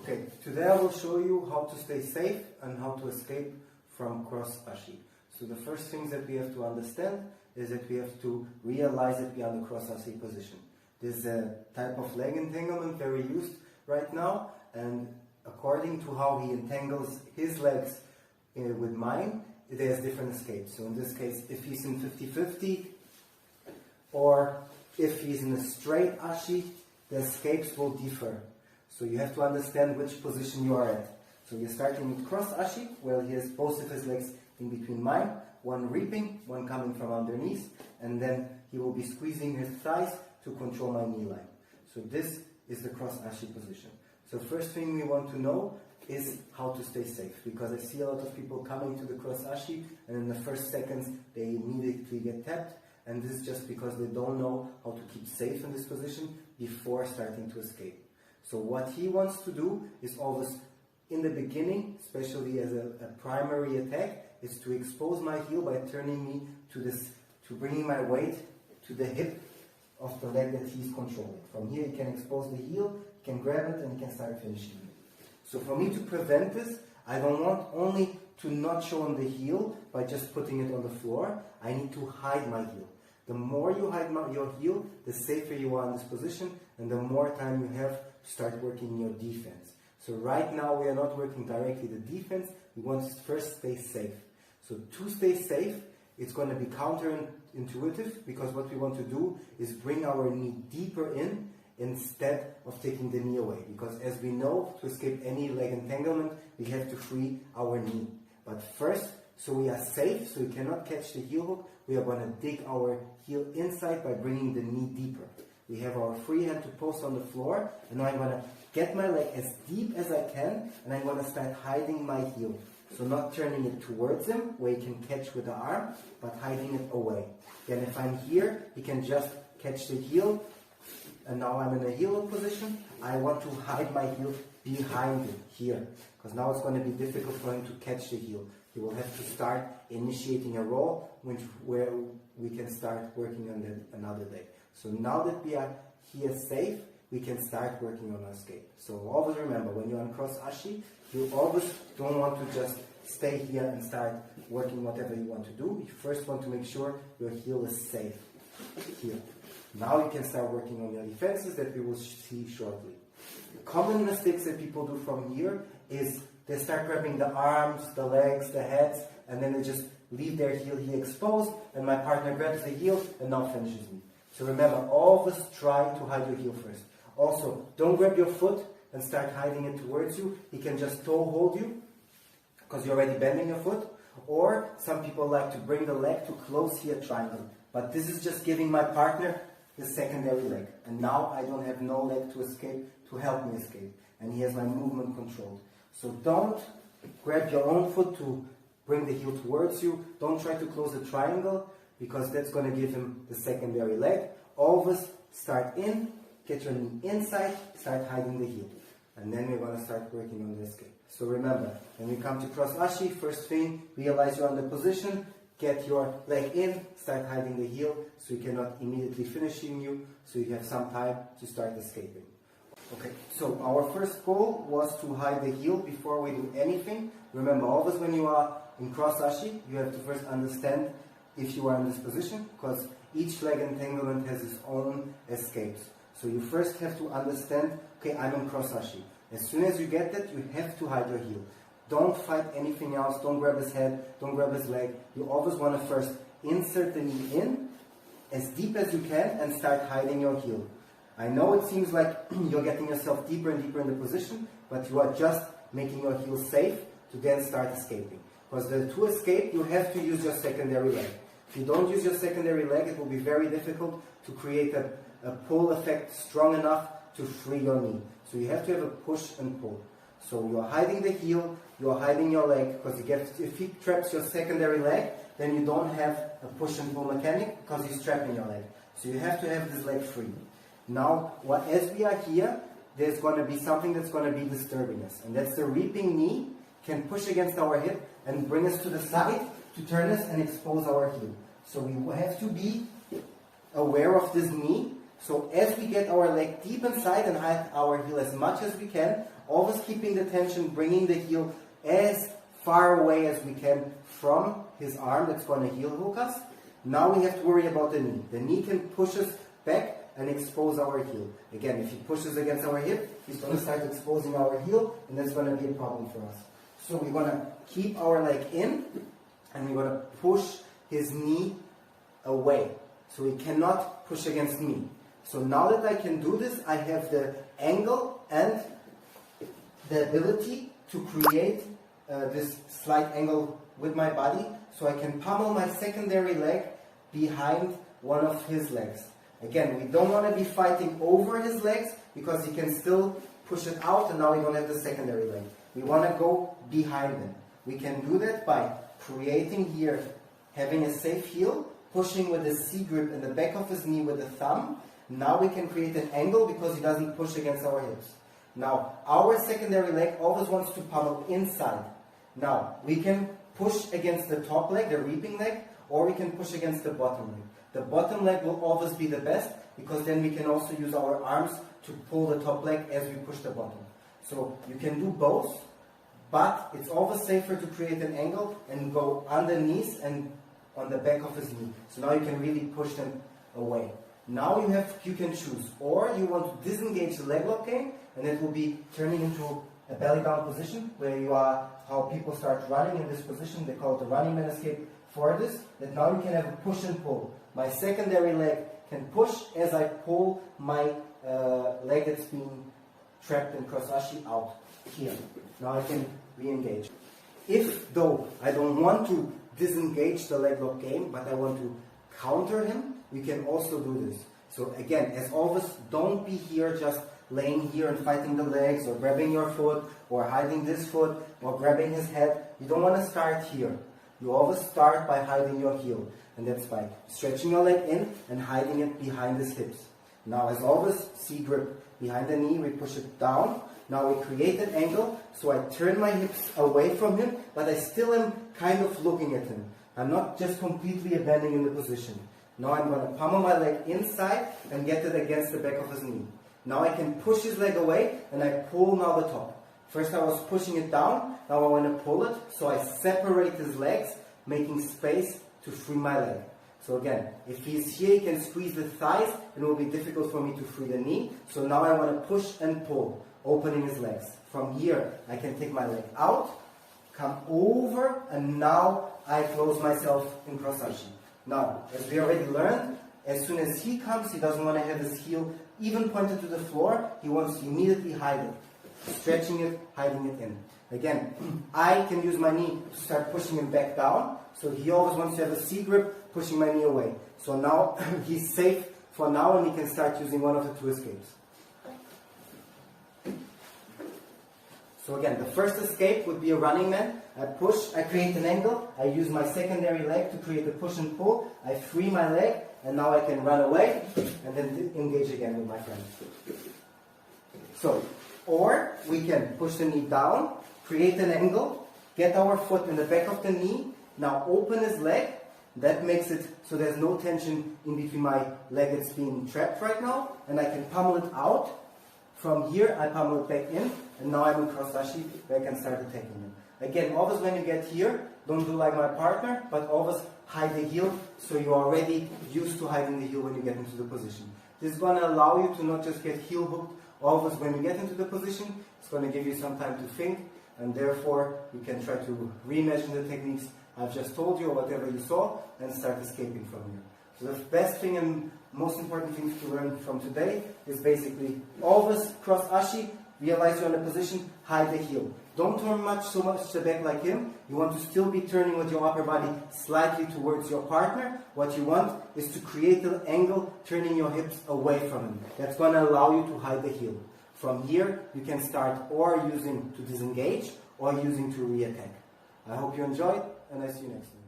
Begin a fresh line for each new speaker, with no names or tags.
Okay, today I will show you how to stay safe and how to escape from cross Ashi. So the first things that we have to understand is that we have to realize that we are in the cross Ashi position. This is a type of leg entanglement very used right now, and according to how he entangles his legs with mine, there's different escapes. So in this case, if he's in 50-50 or if he's in a straight Ashi, the escapes will differ. So you have to understand which position you are at. So you're starting with cross Ashi, where he has both of his legs in between mine, one reaping, one coming from underneath, and then he will be squeezing his thighs to control my knee line. So this is the cross Ashi position. So first thing we want to know is how to stay safe, because I see a lot of people coming to the cross Ashi and in the first seconds they immediately get tapped, and this is just because they don't know how to keep safe in this position before starting to escape. So what he wants to do is always, in the beginning, especially as a primary attack, is to expose my heel by turning me to bringing my weight to the hip of the leg that he's controlling. From here he can expose the heel, he can grab it, and he can start finishing it. So for me to prevent this, I don't want only to not show him the heel by just putting it on the floor. I need to hide my heel. The more you hide your heel, the safer you are in this position, and the more time you have to start working your defense. So right now we are not working directly the defense, we want to first stay safe. So to stay safe, it's going to be counterintuitive, because what we want to do is bring our knee deeper in instead of taking the knee away. Because as we know, to escape any leg entanglement, we have to free our knee. But first, so we are safe, so we cannot catch the heel hook, we are going to dig our heel inside by bringing the knee deeper. We have our free hand to post on the floor, and now I'm going to get my leg as deep as I can, and I'm going to start hiding my heel. So not turning it towards him, where he can catch with the arm, but hiding it away. Then if I'm here, he can just catch the heel, and now I'm in a heel hook position. I want to hide my heel behind him, here, because now it's going to be difficult for him to catch the heel. He will have to start initiating a roll, where we can start working on that another day. So now that we are here safe, we can start working on our escape. So always remember, when you're on cross Ashi, you always don't want to just stay here and start working whatever you want to do. You first want to make sure your heel is safe here. Now you can start working on your defenses that we will see shortly. Common mistakes that people do from here is they start grabbing the arms, the legs, the heads, and then they just leave their heel here exposed, and my partner grabs the heel and now finishes me. So remember, always try to hide your heel first. Also, don't grab your foot and start hiding it towards you. He can just toe hold you, because you're already bending your foot. Or some people like to bring the leg to close here triangle. But this is just giving my partner the secondary leg. And now I don't have no leg to escape, to help me escape. And he has my movement controlled. So don't grab your own foot to bring the heel towards you. Don't try to close the triangle, because that's going to give him the secondary leg. Always start in, get your knee inside, start hiding the heel. And then we're going to start working on the escape. So remember, when we come to cross Ashi, first thing, realize you're on the position, get your leg in, start hiding the heel, so he cannot immediately finishing you, so you have some time to start escaping. Okay, so our first goal was to hide the heel before we do anything. Remember, always when you are in cross Ashi, you have to first understand if you are in this position, because each leg entanglement has its own escapes. So you first have to understand, okay, I'm in cross Ashi. As soon as you get that, you have to hide your heel. Don't fight anything else, don't grab his head, don't grab his leg. You always want to first insert the knee in as deep as you can and start hiding your heel. I know it seems like you're getting yourself deeper and deeper in the position, but you are just making your heel safe to then start escaping. Because to escape, you have to use your secondary leg. If you don't use your secondary leg, it will be very difficult to create a pull effect strong enough to free your knee. So you have to have a push and pull. So you're hiding the heel, you're hiding your leg, because if he traps your secondary leg, then you don't have a push and pull mechanic, because he's trapping your leg. So you have to have this leg free. Now, as we are here, there's going to be something that's going to be disturbing us. And that's the reaping knee can push against our hip and bring us to the side to turn us and expose our heel. So we have to be aware of this knee So as we get our leg deep inside and hide our heel as much as we can, always keeping the tension, bringing the heel as far away as we can from his arm that's going to heel hook us. Now we have to worry about the knee. The knee can push us back and expose our heel. Again, if he pushes against our hip, he's going to start exposing our heel, and that's going to be a problem for us. So we're going to keep our leg in, and we're going to push his knee away. So he cannot push against me. So now that I can do this, I have the angle and the ability to create this slight angle with my body, so I can pummel my secondary leg behind one of his legs. Again, we don't want to be fighting over his legs, because he can still push it out, and now we don't have the secondary leg. We want to go behind him. We can do that by creating here, having a safe heel, pushing with the C grip in the back of his knee with the thumb. Now we can create an angle because he doesn't push against our hips. Now, our secondary leg always wants to pummel inside. Now, we can push against the top leg, the reaping leg, or we can push against the bottom leg. The bottom leg will always be the best, because then we can also use our arms to pull the top leg as we push the bottom. So you can do both, but it's always safer to create an angle and go underneath and on the back of his knee. So now you can really push them away. Now you can choose, or you want to disengage the leg lock game, and it will be turning into a belly down position, where you are, how people start running in this position, they call it the running man escape for this, that now you can have a push and pull. My secondary leg can push as I pull my leg that's being trapped in cross ashi out here. Now I can re-engage. If though I don't want to disengage the leg lock game, but I want to counter him, we can also do this. So again, as always, don't be here just laying here and fighting the legs, or grabbing your foot, or hiding this foot, or grabbing his head. You don't want to start here. You always start by hiding your heel, and that's by stretching your leg in and hiding it behind his hips. Now, as always, C grip behind the knee, we push it down. Now we create an angle, so I turn my hips away from him, but I still am kind of looking at him. I'm not just completely abandoning the position. Now I'm going to pummel my leg inside and get it against the back of his knee. Now I can push his leg away, and I pull now the top. First I was pushing it down, now I want to pull it, so I separate his legs, making space to free my leg. So again, if he's here, he can squeeze the thighs, and it will be difficult for me to free the knee. So now I want to push and pull, opening his legs. From here, I can take my leg out, come over, and now I close myself in cross ashi. Now, as we already learned, as soon as he comes, he doesn't want to have his heel even pointed to the floor. He wants to immediately hide it, stretching it, hiding it in. Again, I can use my knee to start pushing him back down. So he always wants to have a C grip, pushing my knee away. So now he's safe for now, and he can start using one of the two escapes. So again, the first escape would be a running man. I push, I create an angle, I use my secondary leg to create a push and pull, I free my leg, and now I can run away, and then engage again with my friend. So, or we can push the knee down, create an angle, get our foot in the back of the knee, now open his leg. That makes it so there's no tension in between my leg that's being trapped right now, and I can pummel it out. From here, I pummel it back in, and now I'm in cross ashi, where I can start attacking him. Again, always when you get here, don't do like my partner, but always hide the heel, so you're already used to hiding the heel when you get into the position. This is going to allow you to not just get heel hooked always when you get into the position. It's going to give you some time to think, and therefore you can try to reimagine the techniques I've just told you, or whatever you saw, and start escaping from here. So the best thing and most important things to learn from today is basically always cross ashi, realize you're in a position, hide the heel. Don't turn so much to the back like him. You want to still be turning with your upper body slightly towards your partner. What you want is to create an angle, turning your hips away from him. That's going to allow you to hide the heel. From here, you can start or using to disengage or using to re-attack. I hope you enjoyed, and I see you next time.